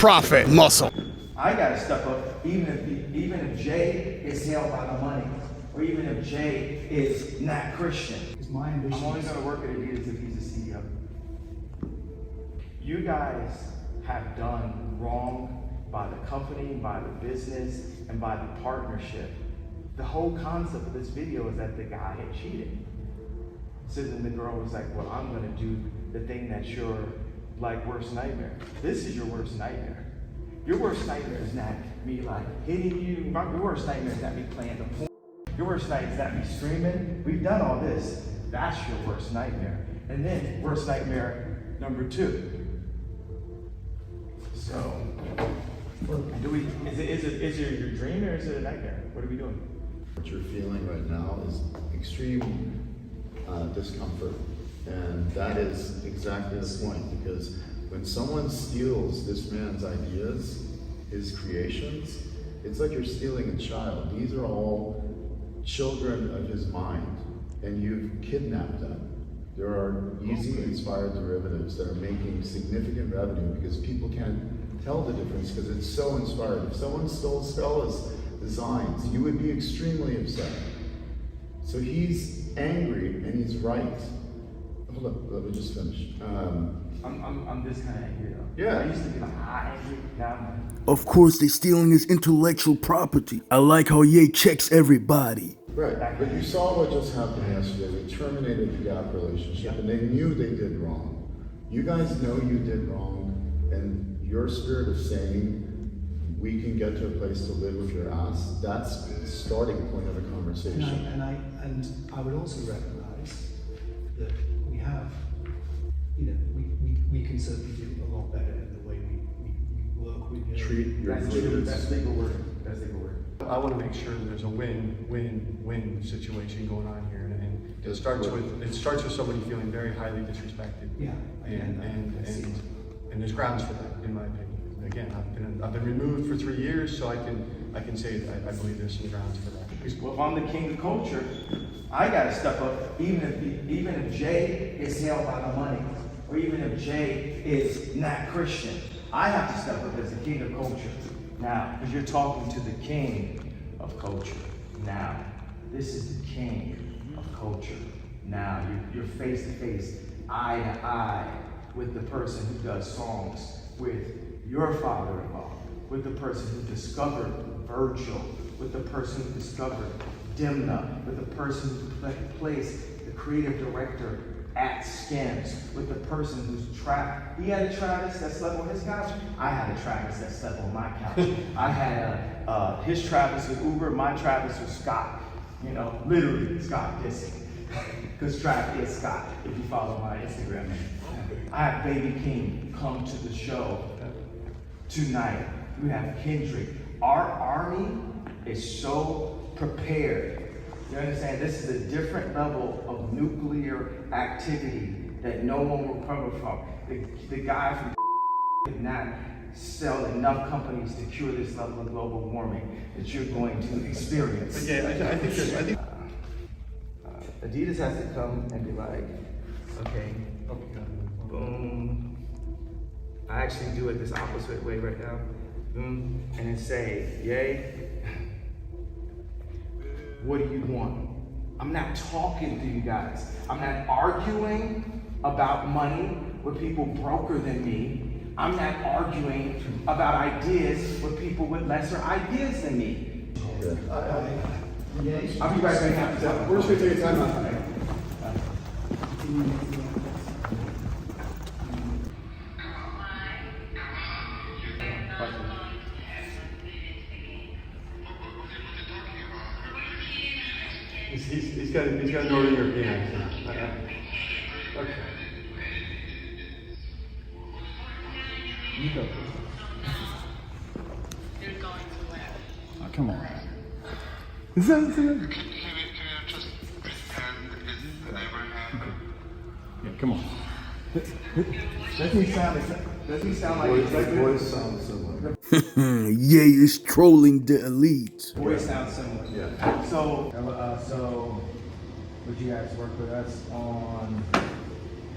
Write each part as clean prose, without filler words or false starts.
profit, muscle. I gotta step up, even if Jay is held by the money, or even if Jay is not Christian. My ambition. I'm only gonna work at Adidas if he's the CEO. You guys have done wrong by the company, by the business, and by the partnership. The whole concept of this video is that the guy had cheated. So then the girl was like, well, I'm gonna do the thing that's your worst nightmare. This is your worst nightmare. Your worst nightmare is not me hitting you. Your worst nightmare is not me playing the porn. Your worst nightmare is not me screaming. We've done all this. That's your worst nightmare. And then worst nightmare number 2. So, is it your dream or is it a nightmare? What are we doing? What you're feeling right now is extreme discomfort. And that is exactly the point, because when someone steals this man's ideas, his creations, it's like you're stealing a child. These are all children of his mind, and you've kidnapped them. There are easy inspired derivatives that are making significant revenue because people can't tell the difference because it's so inspired. If someone stole Stella's designs, you would be extremely upset. So he's angry and he's right. Hold up, let me just finish. I'm this kind of angry though. Yeah. I used to be angry, now I'm Of course, they're stealing his intellectual property. I like how Ye checks everybody. Right, but you saw what just happened yesterday. They terminated the Gap relationship, and they knew they did wrong. You guys know you did wrong, and your spirit of saying, we can get to a place to live with your ass, that's the starting point of a conversation. And I would also recognize that we have, we can certainly do a lot better in the way we work with you. Treat your employees. That's legal word. That's legal word. I want to make sure that there's a win-win-win situation going on here, and it starts with somebody feeling very highly disrespected. Yeah. And there's grounds for that, in my opinion. Again, I've been removed for 3 years, so I can say that I believe there's some grounds for that. Well, if I'm the king of culture, I gotta step up, even if Jay is held by the money, or even if Jay is not Christian. I have to step up as the king of culture now, because you're talking to the king of culture now. This is the king of culture now. You're face to face, eye to eye with the person who does songs with your father-in-law, with the person who discovered Virgil, with the person who discovered Dimna, with the person who placed the creative director at Skims, with the person who's he had a Travis that slept on his couch. I had a Travis that slept on my couch. I had his Travis was Uber, my Travis was Scott. Literally Scott dissing. Because Travis is Scott, if you follow my Instagram name. I have Baby King come to the show tonight. We have Kendrick. Our army is so prepared. You understand? This is a different level of nuclear activity that no one will recover from. The guy from could not sell enough companies to cure this level of global warming that you're going to experience. Yeah, I think Adidas has to come and be like, okay, boom. I actually do it this opposite way right now. Boom, and then say, yay. What do you want? I'm not talking to you guys. I'm not arguing about money with people broker than me. I'm not arguing about ideas with people with lesser ideas than me. I'll be right back. we're just going to take a time out. He's got a Northern European accent. Okay. You go. You're going to win. Oh, come on. Is that Can you just pretend it's never happened? Yeah, come on. Does he sound like Voice sounds similar. Ye is trolling the elite. Voice sounds similar. Yeah. So would you guys work with us on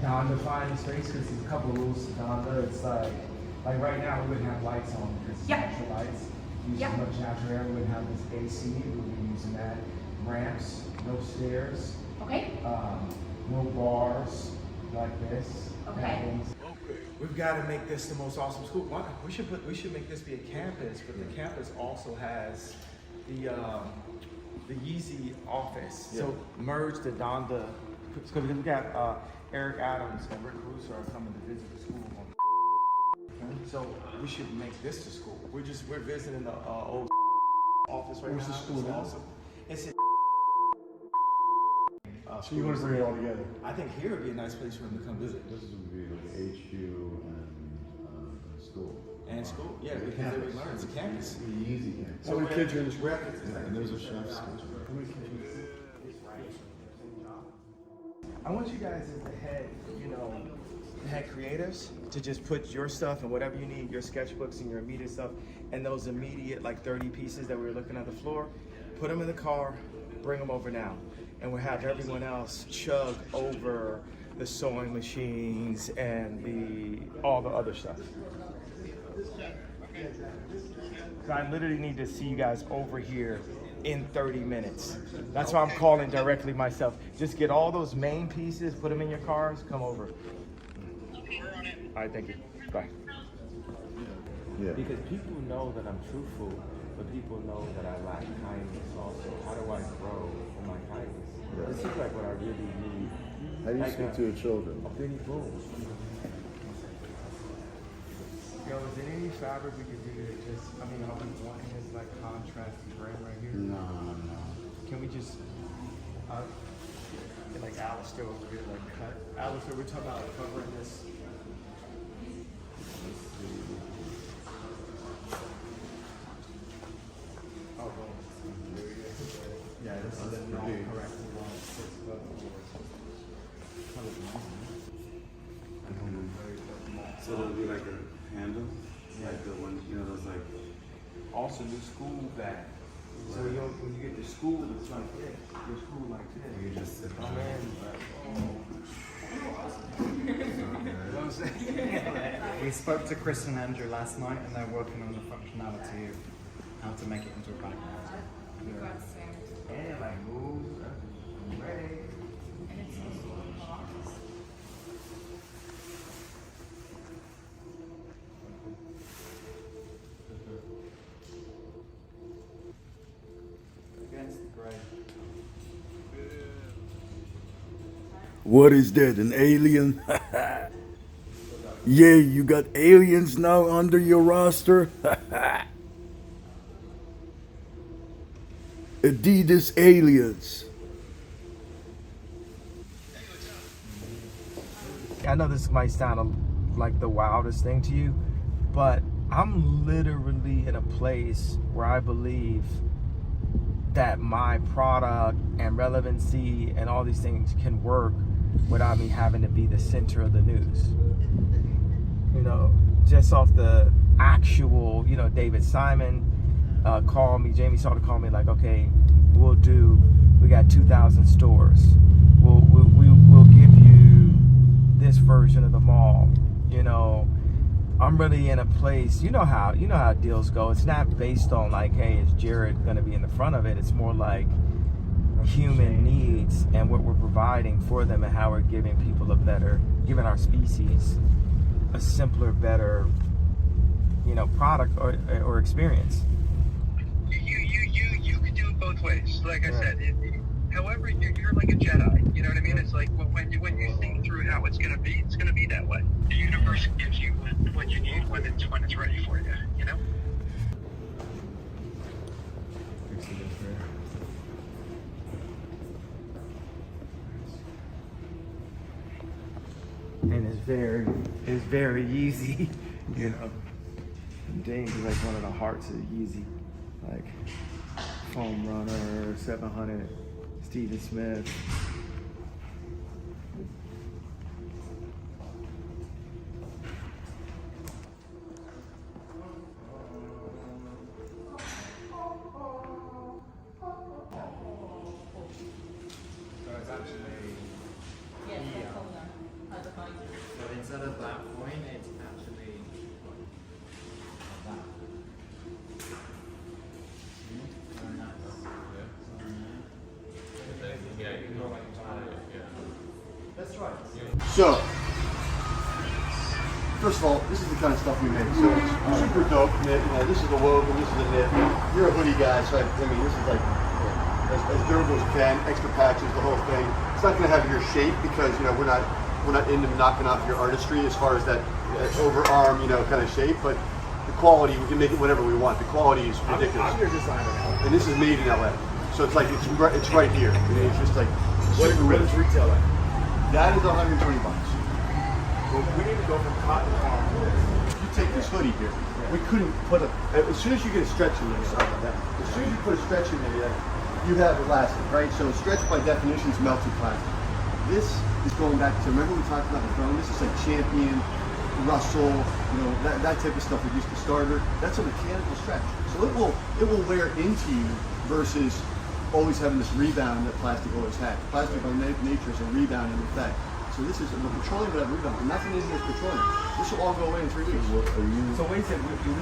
non-defined space? Because there's a couple of rules to Donda. It's like Like right now, we wouldn't have lights on because it's Yep. natural lights. Use Yep. as much natural air. We wouldn't have this AC. We would be using that. Ramps, no stairs, Okay. no bars like this. Okay. Things. We've got to make this the most awesome school. We should make this be a campus, but the campus also has the Yeezy office. Yeah. So merge the Donda. So we got Eric Adams and Rick Russo are coming to visit the school. So we should make this the school. We're visiting the old office right now. Where's the school It's now? awesome. It's So you want to bring it all together? I think here would be a nice place for them to come visit. This would be like HQ and school. And school, yeah, The because they campus. would learn. It's a campus. The easy campus. How many kids are in the school? And there's a chef's kitchen. I want you guys as the head, the head creatives to just put your stuff and whatever you need, your sketchbooks and your immediate stuff, and those immediate like 30 pieces that we were looking at the floor, put them in the car, bring them over now. And we'll have everyone else chug over the sewing machines and all the other stuff. So I literally need to see you guys over here in 30 minutes. That's why I'm calling directly myself. Just get all those main pieces, put them in your cars, come over. All right, thank you. Bye. Yeah. Because people know that I'm truthful, but people know that I lack kindness also. How do I grow in my kindness? Yeah. This is like what I really need. How do you Like speak a- to your children? A Benny Boom. Yo, is there any fabric we could do to just, I mean, I'll be wanting this like contrast gray right here. No. Can we just, get like Alistair over here, like cut? Alistair, we're talking about covering this. Oh, boom. There we go. Yeah, this is the pretty. correct. So it'll be like a handle, like the one, those like. Also, the school bag. So when you get to school, it's like this. Your school like this. You just sit Oh down. man, you know what I'm saying? We spoke to Chris and Andrew last night, and they're working on the functionality of how to make it into a bag. And it like moves. Ready. Against the grain. What is that, an alien? Yeah, you got aliens now under your roster? Adidas aliens. I know this might sound like the wildest thing to you, but I'm literally in a place where I believe that my product and relevancy and all these things can work without me having to be the center of the news. Just off the actual, David Simon called me, Jamie Salter called me like, okay, we got 2,000 stores. We'll give you this version of the mall. I'm really in a place, you know how deals go. It's not based on like, hey, is Jared gonna be in the front of it? It's more like human needs and what we're providing for them and how we're giving people giving our species a simpler, better, product or experience. You could do it both ways. Like I said, however, you're like a Jedi. You know what I mean? It's like when you think through how it's gonna be that way. The universe gives you what you need when it's ready for you. You know. And it's very easy, James is like one of the hearts of Yeezy, like Foam Runner, 700, Steven Smith. But instead of that point, it's actually So, first of all, this is the kind of stuff we make. So it's super dope knit. You know, this is the woven, this is the knit. You're a hoodie guy, so I mean, this is like as durable as you can. Extra patches, the whole thing. It's not going to have your shape because you know we're not into knocking off your artistry as far as that overarm, you know, kind of shape. But the quality, we can make it whatever we want. The quality is ridiculous. I'm your designer now. And this is made in LA, so it's like it's right here. I mean, it's just like What is retail at? that is $120. Well, we need to go from cotton farm. If you take this hoodie here, we couldn't put as soon as you get a stretch in there, sorry about that. As soon as you put a stretch in there, you have elastic, right? So stretch by definition is melted plastic. This is going back to, remember we talked about the throne? This is like Champion, Russell, you know, that type of stuff we used to starter. That's a mechanical stretch. So it will wear into you versus always having this rebound that plastic always had. Plastic by nature is a rebounding effect. So this is, we're controlling that rebound. Nothing in here is controlling. This will all go away in 3 weeks. So wait a second, you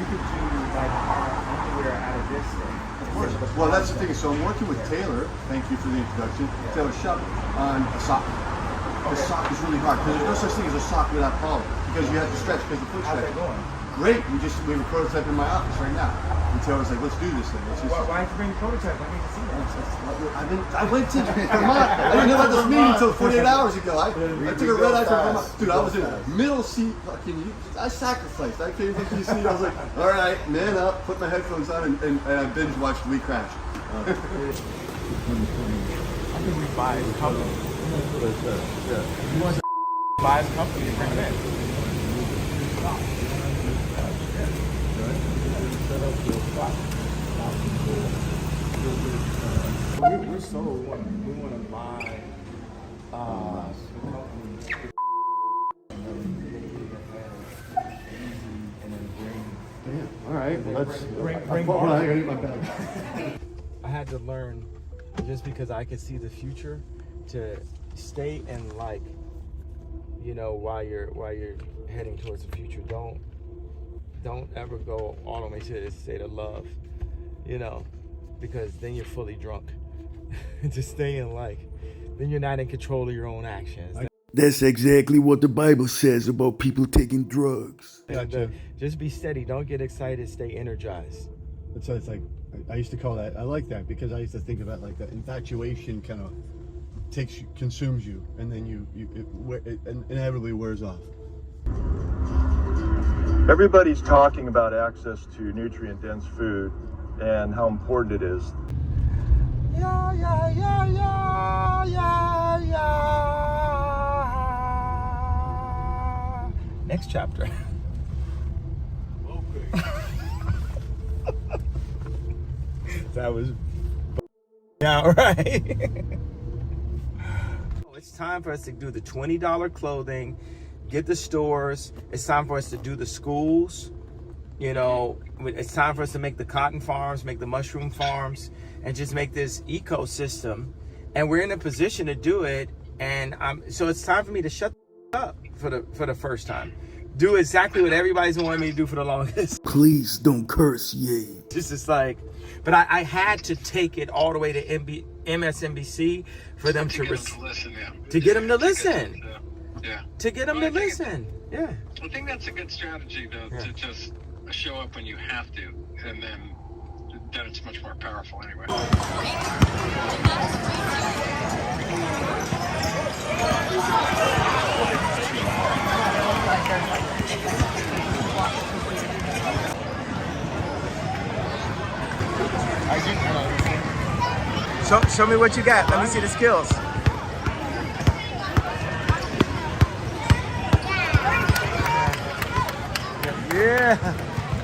could do like underwear out of this thing. Of course. Well, that's the thing. So I'm working with Taylor. Thank you for the introduction. Taylor Shep on a sock. The sock is really hard because there's no such thing as a sock without problem because you have to stretch because the foot How's stretch. that going? Great. We have a prototype in my office right now. And Taylor's like, let's do this thing. Let's just, Why did you bring the prototype? I need to see that. I went to Vermont. I didn't know about this meeting until 48 hours ago. I took a red eye from Vermont. Dude, I was in a middle seat. I sacrificed. I came from DC. I was like, all right, man up. Put my headphones on and I binge watched We Crash. I think we buy his company. He wants to buy his company and bring it in. We're sold. We want to buy the company. All right, well, let's Bring hold on, I gotta get my bag. I had to learn, just because I could see the future, to stay in like, you know, while you're heading towards the future. Don't ever go all the way to the state of love, you know, because then you're fully drunk. Just stay in like, then you're not in control of your own actions. That's exactly what the Bible says about people taking drugs. Gotcha. Just be steady. Don't get excited. Stay energized. That's what it's like. I used to call that. I like that because I used to think about like that infatuation kind of consumes you, and then it inevitably wears off. Everybody's talking about access to nutrient-dense food and how important it is. Yeah, yeah, yeah, yeah, yeah, yeah. Next chapter. That was yeah, right. It's time for us to do the $20 clothing, get the stores. It's time for us to do the schools. You know, it's time for us to make the cotton farms, make the mushroom farms, and just make this ecosystem. And we're in a position to do it. And so it's time for me to shut up for the first time. Do exactly what everybody's wanted me to do for the longest. Please don't curse, Ye. This is like, but I had to take it all the way to MSNBC for them to listen. To get them to listen. Yeah. To get them to listen. Yeah. I think that's a good strategy, though, to just show up when you have to, and then it's much more powerful anyway. Show me what you got. Let me see the skills. Yeah.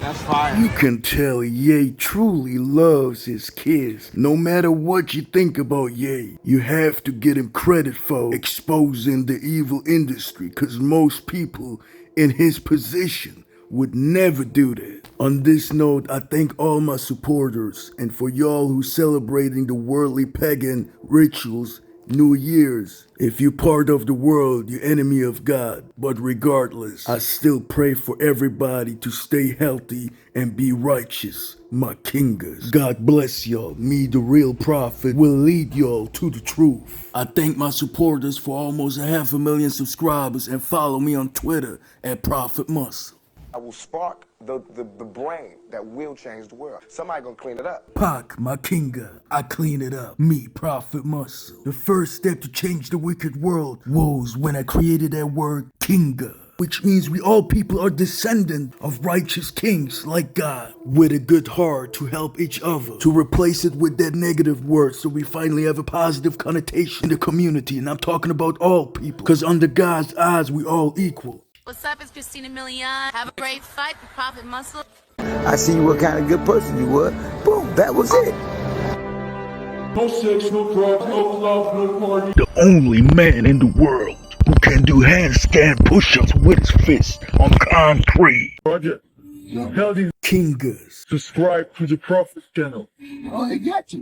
That's fire. You can tell Ye truly loves his kids. No matter what you think about Ye, you have to give him credit for exposing the evil industry, because most people in his position would never do that. On this note, I thank all my supporters, and for y'all who celebrating the worldly pagan rituals, New Year's. If you're part of the world, you're enemy of God. But regardless, I still pray for everybody to stay healthy and be righteous. My kingers. God bless y'all. Me, the real prophet, will lead y'all to the truth. I thank my supporters for almost 500,000 subscribers and follow me on Twitter at Prophet Muscle. I will spark the brain that will change the world. Somebody gonna clean it up. Pac, my kinga, I clean it up. Me, Prophet Muscle. The first step to change the wicked world was when I created that word kinga, which means we all people are descendant of righteous kings like God, with a good heart to help each other, to replace it with that negative word so we finally have a positive connotation in the community. And I'm talking about all people, because under God's eyes we all equal. What's up, it's Christina Milian. Have a great fight with Prophet Muscle. I see what kind of good person you were. Boom, that was it. No sex, no drugs, no love, no party. The only man in the world who can do handstand push-ups with his fist on concrete. Roger. Kingas. Subscribe to the Prophet channel. Oh, they got you.